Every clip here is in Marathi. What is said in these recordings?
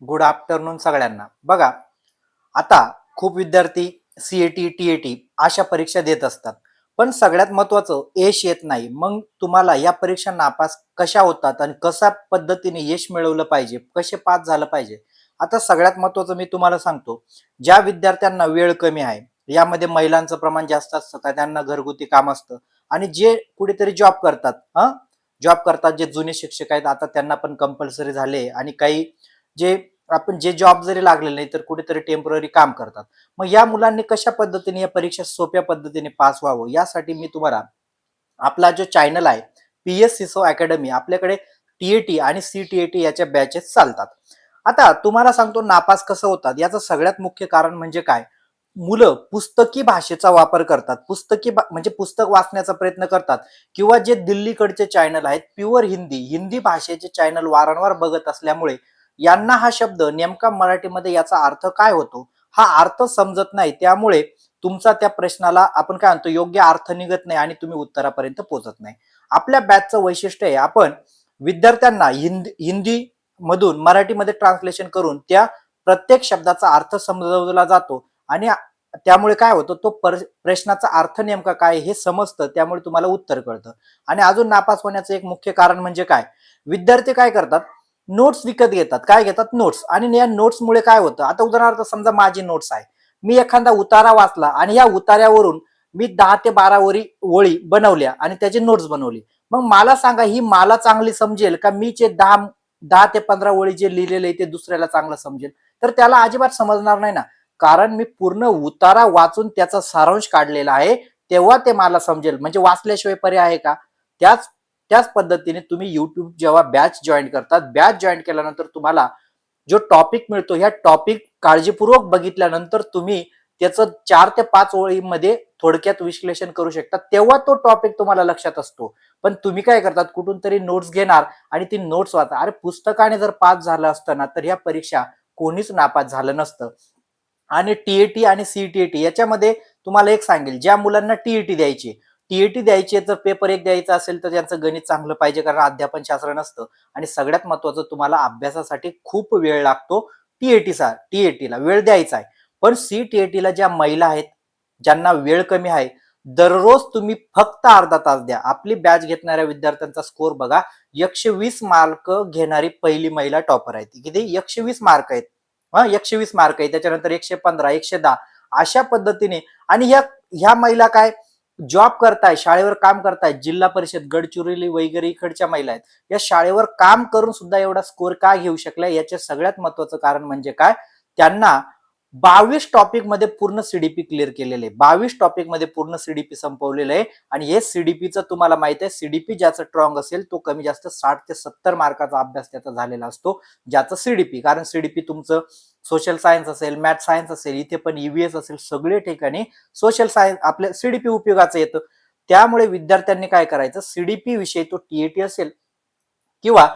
गुड आफ्टरनून सगळ्यांना. बघा, आता खूप विद्यार्थी सीएटी, टीएटी अशा परीक्षा देत असतात. पण सगळ्यात महत्त्वाचं यश येत नाही. मग तुम्हाला या परीक्षा नापास कशा होतात आणि कशा पद्धतीने यश मिळवलं पाहिजे, कसे पास झालं पाहिजे? आता सगळ्यात महत्त्वाचं मी तुम्हाला सांगतो, ज्या विद्यार्थ्यांना वेळ कमी आहे, यामध्ये महिलांचं प्रमाण जास्त असतं का त्यांना घरगुती काम असतं आणि जे कुठेतरी जॉब करतात, जॉब करतात जे जुने शिक्षक आहेत आता त्यांना पण कंपल्सरी झाले आणि काही जे जे जॉब जरी लागले नाही तर कुठेतरी टेम्पररी काम करतात. मग या मुलांनी कशा पद्धतीने या परीक्षा सोप्या पद्धतीने पास व्हावं यासाठी मी तुम्हाला आपला जो चॅनल आहे पीएस सिसो अकॅडमी आपल्याकडे टीएटी आणि सीटीएटी याच्या बॅचेस चालतात. आता तुम्हाला सांगतो नापास कसं होतात याचं सगळ्यात मुख्य कारण म्हणजे काय? मुलं पुस्तकी भाषेचा वापर करतात. म्हणजे पुस्तक वाचण्याचा प्रयत्न करतात किंवा जे दिल्लीकडचे चॅनल आहेत प्युअर हिंदी भाषेचे चॅनल वारंवार बघत असल्यामुळे यांना हा शब्द नेमका मराठीमध्ये याचा अर्थ काय होतो हा अर्थ समजत नाही. त्यामुळे तुमचा त्या प्रश्नाला आपण काय म्हणतो योग्य अर्थ निघत नाही आणि तुम्ही उत्तरापर्यंत पोहोचत नाही. आपल्या बॅचचं वैशिष्ट्य आहे आपण विद्यार्थ्यांना हिंदी मधून मराठीमध्ये ट्रान्सलेशन करून त्या प्रत्येक शब्दाचा अर्थ समजवला जातो आणि त्यामुळे काय होतं तो प्रश्नाचा अर्थ नेमका काय हे समजतं, त्यामुळे तुम्हाला उत्तर कळतं. आणि अजून नापास होण्याचं एक मुख्य कारण म्हणजे काय? विद्यार्थी काय करतात? नोट्स विकत घेतात. काय घेतात? नोट्स. आणि या नोट्समुळे काय होतं? आता उदाहरणार्थ समजा माझी नोट्स आहे. मी एखादा उतारा वाचला आणि या उतार्यावरून मी 10 ते 12 ओळी बनवल्या आणि त्याची नोट्स बनवली. मग मला सांगा ही मला चांगली समजेल का मी जे 10 ते 15 ओळी जे लिहिलेले आहे ते दुसऱ्याला चांगलं समजेल? तर त्याला अजिबात समजणार नाही ना. कारण मी पूर्ण उतारा वाचून त्याचा सारांश काढलेला आहे, तेव्हा ते मला समजेल. म्हणजे वाचल्याशिवाय पर्याय आहे का? त्याच त्याच पद्धतीने तुम्ही युट्यूब जेव्हा बॅच जॉईन करतात, बॅच जॉईन केल्यानंतर तुम्हाला जो टॉपिक मिळतो ह्या टॉपिक काळजीपूर्वक बघितल्यानंतर तुम्ही त्याचं 4 ते 5 ओळीमध्ये थोडक्यात विश्लेषण करू शकता, तेव्हा तो टॉपिक तुम्हाला लक्षात असतो. पण तुम्ही काय करतात? कुठून तरी नोट्स घेणार आणि ती नोट्स वाचा. अरे पुस्तकाने जर पास झालं असतं ना तर ह्या परीक्षा कोणीच नापास झालं नसतं. आणि टीएटी आणि सीटीएटी याच्यामध्ये तुम्हाला एक सांगेल, ज्या मुलांना टीएटी द्यायची तर पेपर एक द्यायचा असेल तर त्यांचं गणित चांगलं पाहिजे कारण अध्यापन शास्त्र नसतं. आणि सगळ्यात महत्वाचं तुम्हाला अभ्यासासाठी खूप वेळ लागतो. टीएटीला वेळ द्यायचा आहे. पण सीटीएटीला ज्या महिला आहेत ज्यांना वेळ कमी आहे, दररोज तुम्ही फक्त अर्धा तास द्या. आपली बॅच घेणाऱ्या विद्यार्थ्यांचा स्कोर बघा, 120 मार्क घेणारी पहिली महिला टॉपर आहे. ती किती? 120 मार्क आहेत. 120 मार्क आहे. त्याच्यानंतर 115, 110 अशा पद्धतीने. आणि ह्या महिला काय जॉब करताय, शाळेवर काम करताय, जिल्हा परिषद गडचिरोली वगैरे इकडच्या महिला आहेत. या शाळेवर काम करून सुद्धा एवढा स्कोर का घेऊ शकल्या? याचे सगळ्यात महत्वाचं कारण म्हणजे काय? त्यांना 22 टॉपिक मध्ये पूर्ण सीडीपी क्लिअर केलेले आहे. 22 टॉपिक मध्ये पूर्ण सीडीपी संपवलेलं आहे. आणि हे सीडीपीचं तुम्हाला माहित आहे, सीडीपी ज्याचा स्ट्रॉंग असेल तो कमी जास्त 60 ते 70 मार्काचा अभ्यास त्याचा झालेला असतो, ज्याचं सीडीपी. कारण सीडीपी तुमचं सोशल सायन्स असेल, मॅथ सायन्स असेल, इथे पण ईव्हीएस असेल, सगळे ठिकाणी सोशल सायन्स आपल्या सीडीपी उपयोगाचं येतं. त्यामुळे विद्यार्थ्यांनी काय करायचं? सीडीपी विषयी तो टीएटी असेल किंवा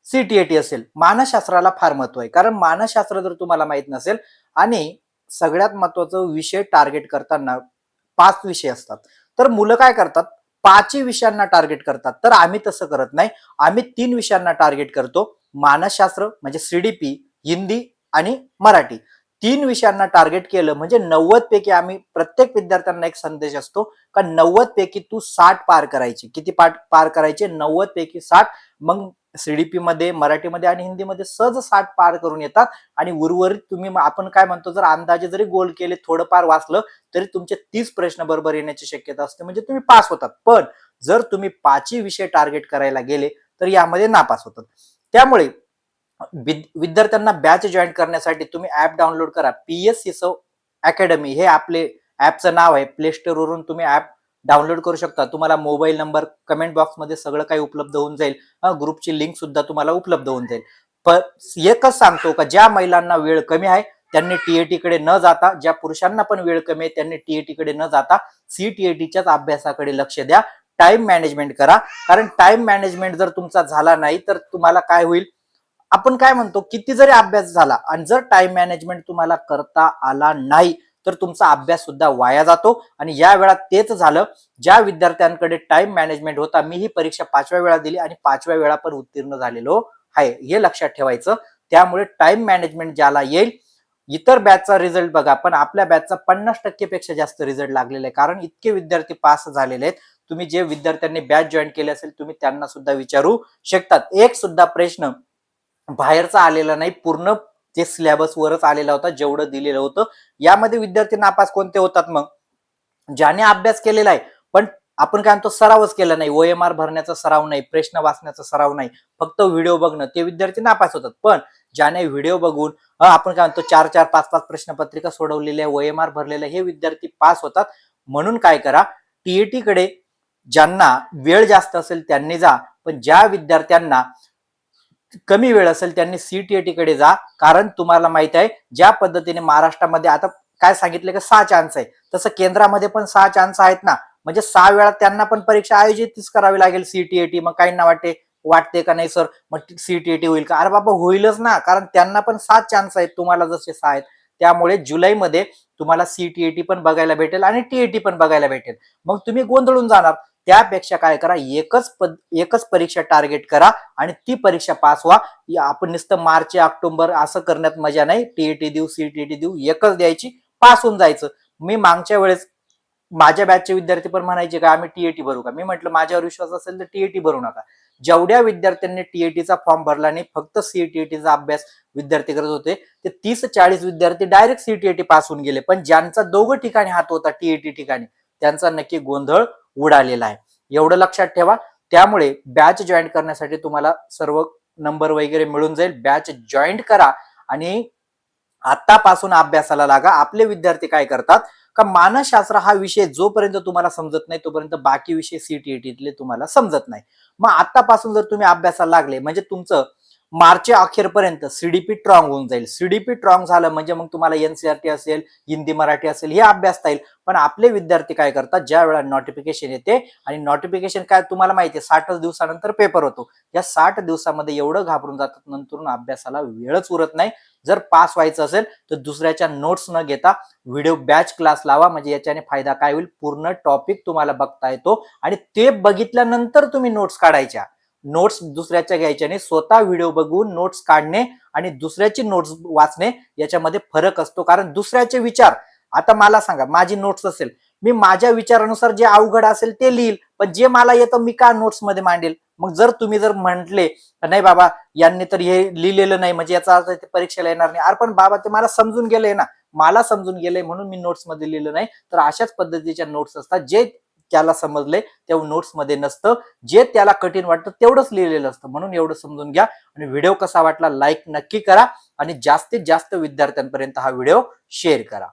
सीटीएटी असेल, मानसशास्त्राला फार महत्व आहे. कारण मानसशास्त्र जर तुम्हाला माहित नसेल आणि सगळ्यात महत्वाचं विषय टार्गेट करताना 5 विषय असतात, तर मुलं काय करतात? 5 विषयांना टार्गेट करतात. तर आम्ही तसं करत नाही. आम्ही 3 विषयांना टार्गेट करतो. मानसशास्त्र म्हणजे सीडीपी, हिंदी आणि मराठी. 3 विषयांना टार्गेट केलं म्हणजे 90 पैकी आम्ही प्रत्येक विद्यार्थ्यांना एक संदेश असतो का 90 पैकी तू 60 पार करायचे. किती पार करायचे? 90 पैकी 60. मग सीडीपी मध्ये, मराठीमध्ये आणि हिंदीमध्ये सहज 60 पार करून येतात. आणि उर्वरित तुम्ही आपण काय म्हणतो, जर अंदाजे जरी गोल केले, थोडंफार वाचलं तरी तुमचे 30 प्रश्न बरोबर येण्याची शक्यता असते, म्हणजे तुम्ही पास होतात. पण जर तुम्ही 5 विषय टार्गेट करायला गेले तर यामध्ये नापास होतात. त्यामुळे विद्यार्थ्यांना बॅच जॉईन करण्यासाठी तुम्ही ऍप डाउनलोड करा. पीएस सिसो अकॅडमी हे आपले ऍपचं नाव आहे. प्ले स्टोर वरून तुम्ही ऍप डाउनलोड करू शकता. तुम्हाला मोबाईल नंबर कमेंट बॉक्स मध्ये सगळं काही उपलब्ध होऊन जाईल. ग्रुपची लिंक सुद्धा तुम्हाला उपलब्ध होऊन जाईल. पण एकच सांगतो का ज्या महिलांना वेळ कमी आहे त्यांनी टीएटी कडे न जाता, ज्या पुरुषांना पण वेळ कमी आहे त्यांनी टीएटी कडे न जाता सीटीएटीच्याच अभ्यासाकडे लक्ष द्या. टाइम मॅनेजमेंट करा. कारण टाइम मॅनेजमेंट जर तुमचा झाला नाही तर तुम्हाला काय होईल? आपण काय म्हणतो, किती जरी अभ्यास झाला आणि जर टाइम मॅनेजमेंट तुम्हाला करता आला नाही तर तुमचा अभ्यास सुद्धा वाया जातो. आणि या वेळा तेच झालं. ज्या विद्यार्थ्यांकडे टाइम मॅनेजमेंट होता, मी ही परीक्षा 5व्या वेळा दिली आणि 5व्या वेळा पण उत्तीर्ण झालेलो आहे, हे लक्षात ठेवायचं. त्यामुळे टाइम मॅनेजमेंट ज्याला येईल, इतर बॅचचा रिझल्ट बघा, पण आपल्या बॅचचा 50% पेक्षा जास्त रिझल्ट लागलेला आहे, कारण इतके विद्यार्थी पास झालेले आहेत. तुम्ही जे विद्यार्थ्यांनी बॅच जॉईन केले असेल तुम्ही त्यांना सुद्धा विचारू शकतात. एक सुद्धा प्रश्न बाहेरचा आलेला नाही, पूर्ण ते सिलेबस वरच आलेला होता जेवढं दिलेलं होतं. यामध्ये विद्यार्थी नापास कोणते होतात? मग ज्याने अभ्यास केलेला आहे पण आपण काय म्हणतो सरावच केला नाही, OMR भरण्याचा सराव नाही, प्रश्न वाचण्याचा सराव नाही, फक्त व्हिडिओ बघणं, ते विद्यार्थी नापास होतात. पण ज्याने व्हिडिओ बघून आपण काय म्हणतो 4-4 5-5 प्रश्नपत्रिका सोडवलेल्या, OMR भरलेल्या, हे विद्यार्थी पास होतात. म्हणून काय करा, टीएटी कडे ज्यांना वेळ जास्त असेल त्यांनी जा, पण ज्या विद्यार्थ्यांना कमी वेळ असेल त्यांनी सीटीएटी कडे जा. कारण तुम्हाला माहित आहे ज्या पद्धतीने महाराष्ट्रामध्ये आता काय सांगितलं की 6 चान्स आहे, तसं केंद्रामध्ये पण 6 चान्स आहेत ना, म्हणजे 6 वेळा त्यांना पण परीक्षा आयोजितच करावी लागेल सीटीएटी. मग काहींना वाटते का नाही सर मग सीटीएटी होईल का? अरे बाबा होईलच ना, कारण त्यांना पण 7 चान्स आहेत, तुम्हाला जसे 6 आहेत. त्यामुळे जुलैमध्ये तुम्हाला सीटीएटी पण बघायला भेटेल आणि टीएटी पण बघायला भेटेल. मग तुम्ही गोंधळून जाणार. त्यापेक्षा काय करा, एकच परीक्षा टार्गेट करा आणि ती परीक्षा पास व्हा. आपण नुसतं मार्च ऑक्टोबर असं करण्यात मजा नाही. टीएटी देऊ सीटीएटी देऊ, एकच द्यायची, पास होऊन जायचं. मी मागच्या वेळेस माझ्या बॅचचे विद्यार्थी पण म्हणायचे का आम्ही टीएटी भरू का? मी म्हटलं माझ्यावर विश्वास असेल तर टीएटी भरू नका. जेवढ्या विद्यार्थ्यांनी टीएटीचा फॉर्म भरला नाही, फक्त सीटीएटीचा अभ्यास विद्यार्थी करत होते, ते 30-40 विद्यार्थी डायरेक्ट सीटीएटी पास होऊन गेले. पण ज्यांचा दोघं ठिकाणी हात होता टीएटी ठिकाणी, त्यांचा नक्की गोंधळ उडालेला आहे, एवढं लक्षात ठेवा. त्यामुळे बॅच जॉईन करण्यासाठी तुम्हाला सर्व नंबर वगैरे मिळून जाईल. बॅच जॉईन करा आणि आतापासून अभ्यासाला लागा. आपले विद्यार्थी काय करतात का, मानसशास्त्र हा विषय जोपर्यंत तुम्हाला समजत नाही तोपर्यंत बाकी विषय सीटीएटीतले तुम्हाला समजत नाही. मग आतापासून जर तुम्ही अभ्यासाला लागले म्हणजे तुमचं मार्च अखेरपर्यंत सीडीपी ट्रॉंग होऊन जाईल. सीडीपी ट्रॉंग झालं म्हणजे मग तुम्हाला एनसीईआरटी असेल, हिंदी मराठी असेल, हे अभ्यासता येईल. पण आपले विद्यार्थी काय करतात, ज्या वेळा नोटिफिकेशन येते आणि नोटिफिकेशन काय तुम्हाला माहिती आहे 60 दिवसानंतर पेपर होतो, या 60 दिवसामध्ये एवढं घाबरून जातात, नंतर अभ्यासाला वेळच उरत नाही. जर पास व्हायचं असेल तर दुसऱ्याच्या नोट्स न घेता व्हिडिओ बॅच क्लास लावा. म्हणजे याच्याने फायदा काय होईल, पूर्ण टॉपिक तुम्हाला बघता येतो आणि ते बघितल्यानंतर तुम्ही नोट्स काढायच्या. नोट्स दुसऱ्याच्या घ्यायच्या नाही, स्वतः व्हिडिओ बघून नोट्स काढणे आणि दुसऱ्याची नोट्स वाचणे याच्यामध्ये फरक असतो. कारण दुसऱ्याचे विचार, आता मला सांगा माझी नोट्स असेल, मी माझ्या विचारानुसार जे अवघड असेल ते लिहिल, पण जे मला येतं मी का नोट्स मध्ये मांडेल? मग जर तुम्ही म्हटले नाही बाबा यांनी तर हे लिहिलेलं नाही म्हणजे याचा अर्थ ते परीक्षेला येणार नाही, अरे पण बाबा ते मला समजून गेलंय ना, मला समजून गेलंय म्हणून मी नोट्स मध्ये लिहिलं नाही. तर अशाच पद्धतीच्या नोट्स असतात, जे त्याला समजले तेव्हा नोट्स मध्ये नसतं, जे त्याला कठीण वाटतं तेवढंच लिहिलेलं असतं. म्हणून एवढं समजून घ्या. आणि व्हिडिओ कसा वाटला लाईक नक्की करा आणि जास्तीत जास्त विद्यार्थ्यांपर्यंत हा व्हिडिओ शेअर करा.